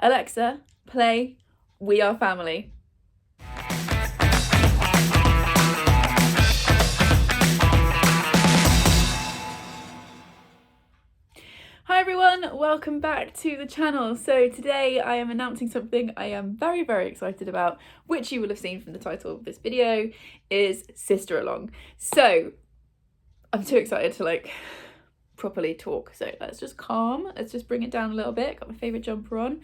Alexa, play We Are Family. Hi everyone, welcome back to the channel. So today I am announcing something I am very, very excited about, which you will have seen from the title of this video, is Sister Along. So I'm too excited to properly talk. So let's just calm, let's just bring it down a little bit. Got my favourite jumper on.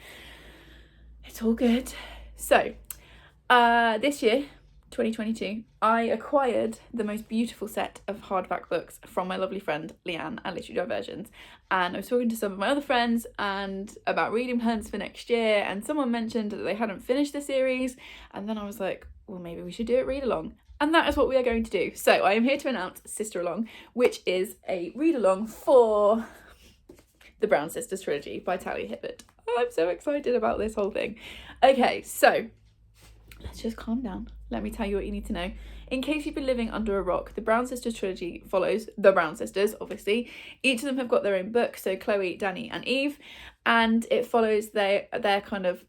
It's all good. So this year, 2022, I acquired the most beautiful set of hardback books from my lovely friend Leanne at Literary Diversions, and I was talking to some of my other friends and about reading plans for next year, and someone mentioned that they hadn't finished the series, and then I was like, well, maybe we should do it read along, and that is what we are going to do. So I am here to announce Sister Along, which is a read along for the Brown Sisters trilogy by Talia Hibbert. I'm so excited about this whole thing. Okay, so let's just calm down. Let me tell you what you need to know. In case you've been living under a rock, the Brown Sisters trilogy follows the Brown Sisters, obviously. Each of them have got their own book, so Chloe, Dani and Eve, and it follows their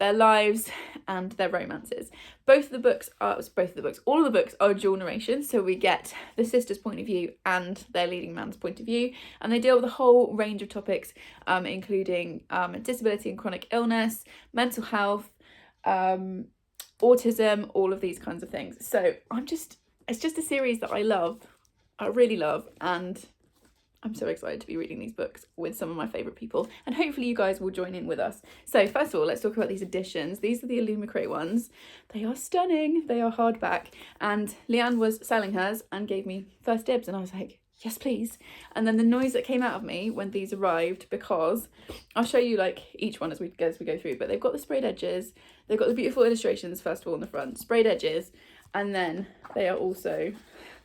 lives and their romances. All of the books are dual narration, so we get the sisters' point of view and their leading man's point of view, and they deal with a whole range of topics, including disability and chronic illness, mental health, autism, all of these kinds of things. So it's just a series that I really love, and I'm so excited to be reading these books with some of my favourite people, and hopefully you guys will join in with us. So first of all, let's talk about these editions. These are the Illumicrate ones. They are stunning. They are hardback, and Leanne was selling hers and gave me first dibs, and I was like, yes please. And then the noise that came out of me when these arrived, because I'll show you each one as we go through, but they've got the sprayed edges, they've got the beautiful illustrations first of all on the front, sprayed edges, and then they are also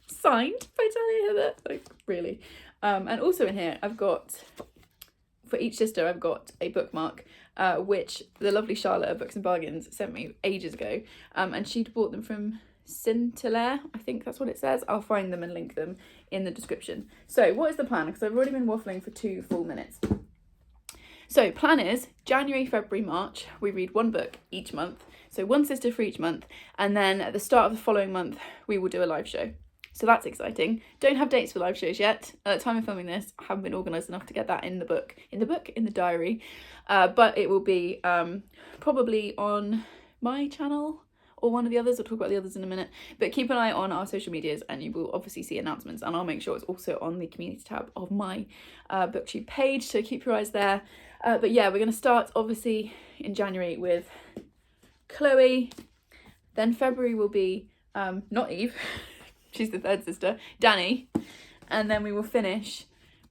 signed by Talia Hibbert, really. And also in here I've got, for each sister, I've got a bookmark which the lovely Charlotte at Books and Bargains sent me ages ago, and she'd bought them from Scintillare, I think that's what it says. I'll find them and link them in the description. So what is the plan? Because I've already been waffling for 2 full minutes. So plan is January, February, March, we read one book each month. So one sister for each month. And then at the start of the following month, we will do a live show. So that's exciting. Don't have dates for live shows yet. At the time of filming this, I haven't been organised enough to get that in the diary. But it will be probably on my channel or one of the others. I'll talk about the others in a minute, but keep an eye on our social medias and you will obviously see announcements, and I'll make sure it's also on the community tab of my Booktube page, so keep your eyes there. But yeah, we're going to start obviously in January with Chloe, then February will be not Eve, she's the third sister, Dani, and then we will finish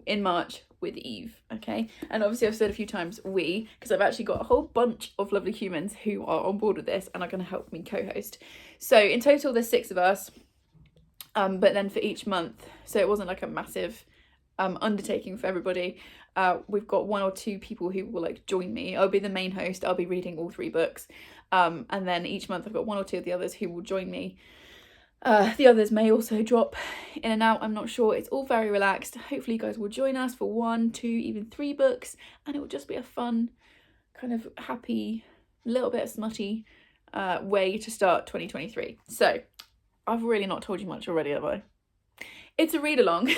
in March with Eve, okay? And obviously I've said a few times we, because I've actually got a whole bunch of lovely humans who are on board with this and are going to help me co-host. So in total there's 6 of us, but then for each month, so it wasn't like a massive undertaking for everybody. We've got 1 or 2 people who will join me. I'll be the main host, I'll be reading all 3 books, and then each month I've got 1 or 2 of the others who will join me. The others may also drop in and out, I'm not sure. It's all very relaxed. Hopefully you guys will join us for 1, 2, even 3 books, and it will just be a fun, kind of happy, little bit of smutty way to start 2023. So I've really not told you much already, have I? It's a read along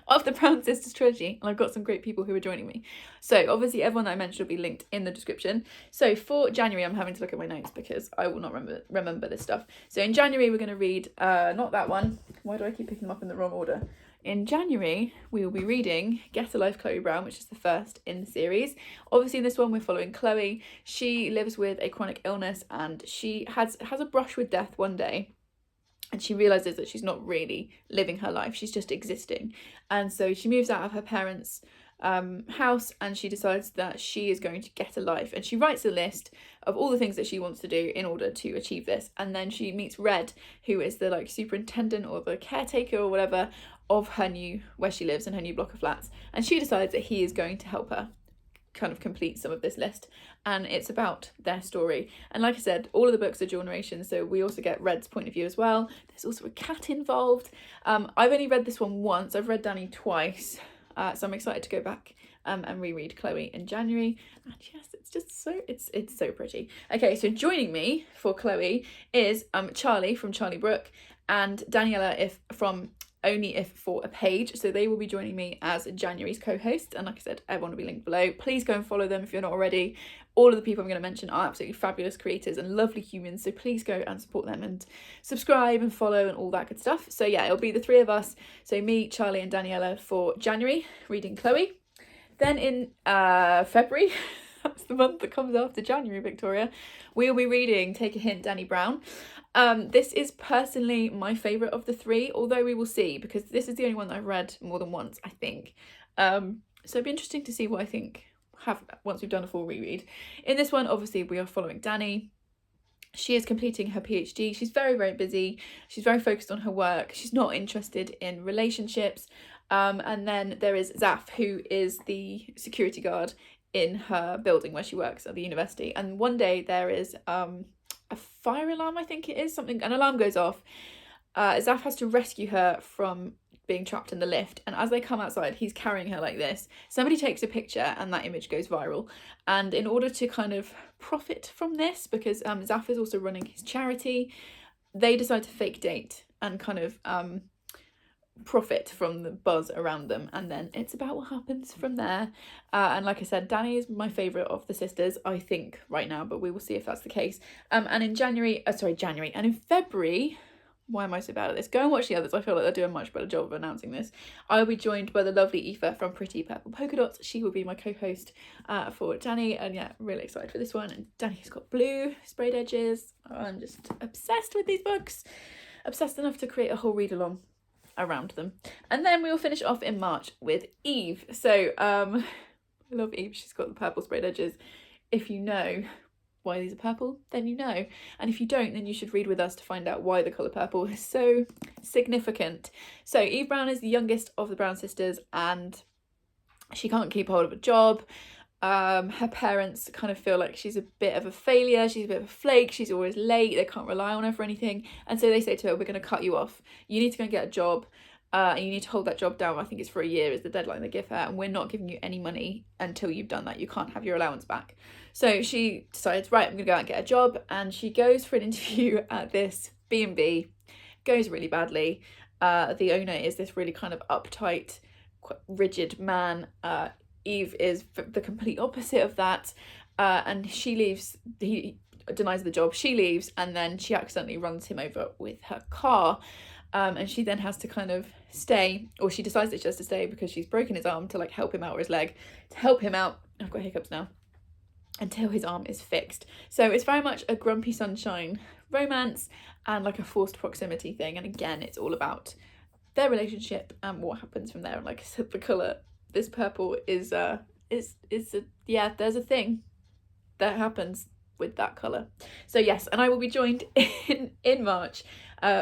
of the Brown Sisters trilogy, and I've got some great people who are joining me. So obviously everyone that I mentioned will be linked in the description. So for January, I'm having to look at my notes because I will not remember this stuff. So in January we're going to read not that one. Why do I keep picking them up in the wrong order? In January we will be reading Get a Life, Chloe Brown, which is the first in the series. Obviously in this one we're following Chloe. She lives with a chronic illness and she has a brush with death one day. And she realises that she's not really living her life, she's just existing. And so she moves out of her parents' house and she decides that she is going to get a life. And she writes a list of all the things that she wants to do in order to achieve this. And then she meets Red, who is the superintendent or the caretaker or whatever of where she lives in her new block of flats. And she decides that he is going to help her kind of complete some of this list, and it's about their story. And like I said, all of the books are dual narration, so we also get Red's point of view as well. There's also a cat involved. I've only read this one once. I've read Dani twice, so I'm excited to go back and reread Chloe in January. And yes, it's just so, it's so pretty. Okay, so joining me for Chloe is Charlie from Charlie Brooke and Daniela from Only If for a Page. So they will be joining me as January's co-host, and like I said, everyone will be linked below. Please go and follow them if you're not already. All of the people I'm going to mention are absolutely fabulous creators and lovely humans, so please go and support them and subscribe and follow and all that good stuff. So yeah, it'll be the three of us, so me, Charlie and Daniela for January reading Chloe. Then in February, that's the month that comes after January, Victoria, we'll be reading Take a Hint, Dani Brown. This is personally my favourite of the three, although we will see, because this is the only one that I've read more than once, I think. So it'd be interesting to see what I think once we've done a full reread. In this one, obviously, we are following Dani. She is completing her PhD. She's very, very busy. She's very focused on her work. She's not interested in relationships. And then there is Zaf, who is the security guard in her building where she works at the university. And one day there is a fire alarm, I think it is, an alarm goes off. Zaf has to rescue her from being trapped in the lift, and as they come outside, he's carrying her like this. Somebody takes a picture and that image goes viral, and in order to kind of profit from this, because Zaf is also running his charity, they decide to fake date and kind of profit from the buzz around them, and then it's about what happens from there. And like I said, Dani is my favourite of the sisters, I think, right now, but we will see if that's the case. And in and in February, why am I so bad at this? Go and watch the others. I feel like they're doing a much better job of announcing this. I'll be joined by the lovely Aoife from Pretty Purple Polka Dots. She will be my co-host for Dani, and yeah, really excited for this one. And Dani's got blue sprayed edges. I'm just obsessed with these books. Obsessed enough to create a whole read-along around them. And then we will finish off in March with Eve. So I love Eve. She's got the purple sprayed edges. If you know why these are purple, then you know, and if you don't, then you should read with us to find out why the colour purple is so significant. So Eve Brown is the youngest of the Brown sisters, and she can't keep hold of a job. Her parents kind of feel like she's a bit of a failure, she's a bit of a flake, she's always late, they can't rely on her for anything, and so they say to her, we're going to cut you off, you need to go and get a job, and you need to hold that job down. I think it's for a year is the deadline they give her, and we're not giving you any money until you've done that. You can't have your allowance back. So she decides, right, I'm gonna go out and get a job, and she goes for an interview at this B&B. Goes really badly. The owner is this really kind of uptight, quite rigid man. Eve is the complete opposite of that, and she leaves. He denies the job, she leaves, and then she accidentally runs him over with her car. And she then has to kind of stay, or she decides that she has to stay because she's broken his arm, to like help him out, or his leg, to help him out. I've got hiccups now. Until his arm is fixed. So it's very much a Grumpy Sunshine romance and like a forced proximity thing. And again, it's all about their relationship and what happens from there. And like I said, the colour, this purple is yeah, there's a thing that happens with that colour. So yes, and I will be joined in March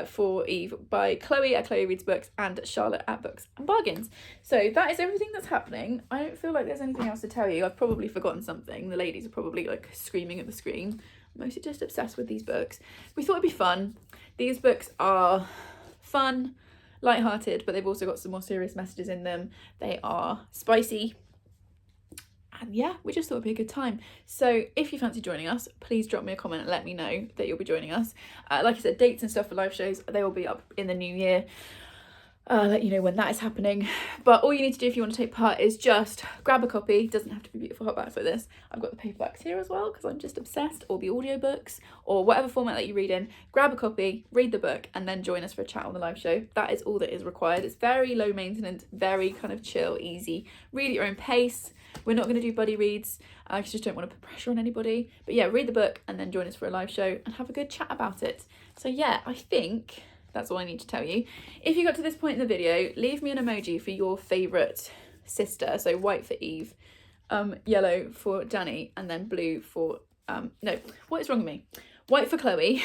for Eve by Chloe at Chloe Reads Books and Charlotte at Books and Bargains. So that is everything that's happening. I don't feel like there's anything else to tell you. I've probably forgotten something. The ladies are probably like screaming at the screen. I'm mostly just obsessed with these books. We thought it'd be fun. These books are fun, lighthearted, but they've also got some more serious messages in them. They are spicy. And yeah, we just thought it'd be a good time. So if you fancy joining us, please drop me a comment and let me know that you'll be joining us. Like I said, dates and stuff for live shows, they will be up in the new year. Let you know when that is happening. But all you need to do if you want to take part is just grab a copy. It doesn't have to be beautiful hardbacks like this. I've got the paperbacks here as well because I'm just obsessed, or the audiobooks, or whatever format that you read in. Grab a copy, read the book, and then join us for a chat on the live show. That is all that is required. It's very low maintenance, very kind of chill, easy. Read at your own pace. We're not going to do buddy reads. I just don't want to put pressure on anybody. But yeah, read the book and then join us for a live show and have a good chat about it. So yeah, I think that's all I need to tell you. If you got to this point in the video, leave me an emoji for your favourite sister. So white for Eve, yellow for Dani, and then blue for... no, what is wrong with me? White for Chloe,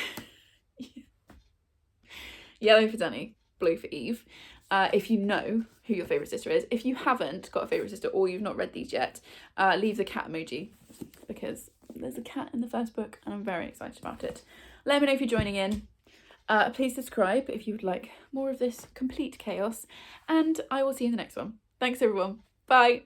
yellow for Dani, blue for Eve. If you know who your favourite sister is. If you haven't got a favourite sister or you've not read these yet, leave the cat emoji, because there's a cat in the first book and I'm very excited about it. Let me know if you're joining in. Please subscribe if you would like more of this complete chaos, and I will see you in the next one. Thanks everyone. Bye.